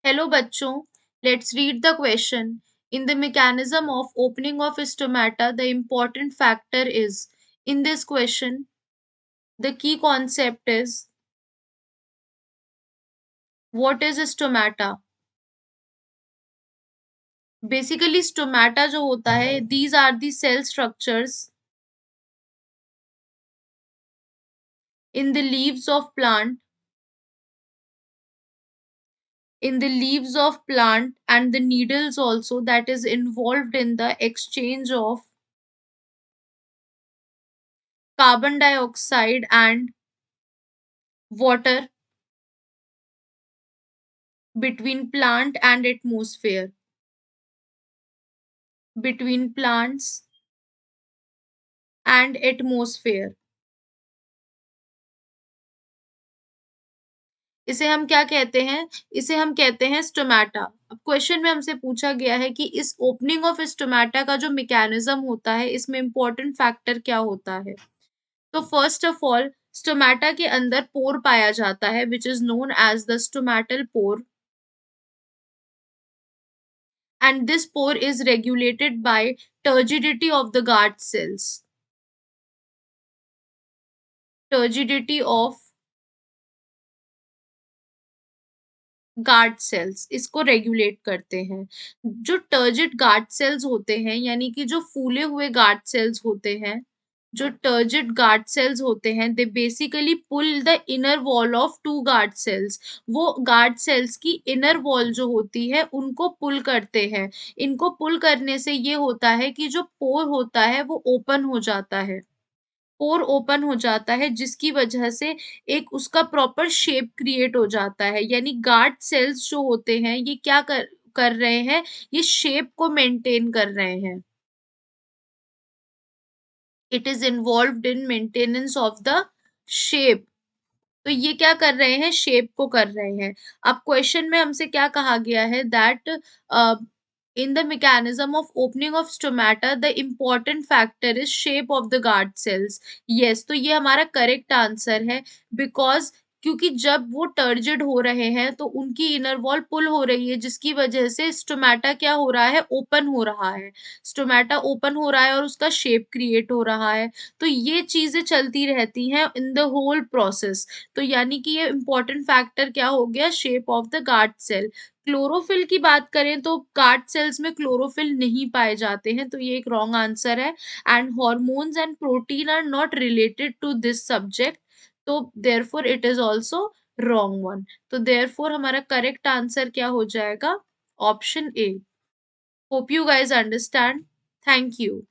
Hello बच्चों, let's read the question. In the mechanism of opening of stomata, the important factor is, in this question, the key concept is, what is stomata? Basically, stomata जो होता है, these are the cell structures in the leaves of plant, and the needles also, that is involved in the exchange of carbon dioxide and water between plant and atmosphere, between plants and atmosphere. इसे हम क्या कहते हैं? इसे हम कहते हैं stomata. अब क्वेश्चन में हमसे पूछा गया है कि इस ओपनिंग ऑफ स्टोमेटा का जो मैकेनिज्म होता है, इसमें इंपॉर्टेंट फैक्टर क्या होता है? तो फर्स्ट ऑफ ऑल, स्टोमेटा के अंदर पोर पाया जाता है, which is known as the stomatal pore, and this pore is regulated by turgidity of the guard cells. Turgidity of guard cells इसको रेगुलेट करते हैं। जो टर्जिड गार्ड सेल्स होते हैं, यानी कि जो फूले हुए गार्ड सेल्स होते हैं, जो टर्जिड गार्ड सेल्स होते हैं, they basically pull the inner wall of two guard cells. वो गार्ड सेल्स की इनर वॉल जो होती है, उनको पुल करते हैं। इनको पुल करने से ये होता है कि जो पोर होता है वो ओपन हो जाता है। पोर ओपन हो जाता है, जिसकी वजह से एक उसका प्रॉपर शेप क्रिएट हो जाता है। यानी गार्ड सेल्स जो होते हैं, ये क्या कर कर रहे हैं, ये शेप को मेंटेन कर रहे हैं। It is involved in maintenance of the shape. तो ये क्या कर रहे हैं, शेप को कर रहे हैं। अब क्वेश्चन में हमसे क्या कहा गया है, that in the mechanism of opening of stomata the important factor is shape of the guard cells. Yes, तो ये हमारा करेक्ट आंसर है, बिकॉज क्योंकि जब वो टर्जिड हो रहे हैं तो उनकी इनर वॉल पुल हो रही है, जिसकी वजह से स्टोमेटा क्या हो रहा है, ओपन हो रहा है। स्टोमेटा ओपन हो रहा है और उसका शेप क्रिएट हो रहा है। तो ये चीजें चलती रहती हैं इन द होल प्रोसेस। तो यानी कि ये इंपॉर्टेंट फैक्टर क्या हो गया, shape of the guard cell. Chlorophyll की बात करें तो गार्ड सेल्स में क्लोरोफिल नहीं पाए जाते हैं, तो ये एक रॉन्ग आंसर है। And hormones and protein are not related to this subject, तो therefore it is also wrong one. तो देयरफॉर हमारा करेक्ट आंसर क्या हो जाएगा, option a. Hope you guys understand. Thank you.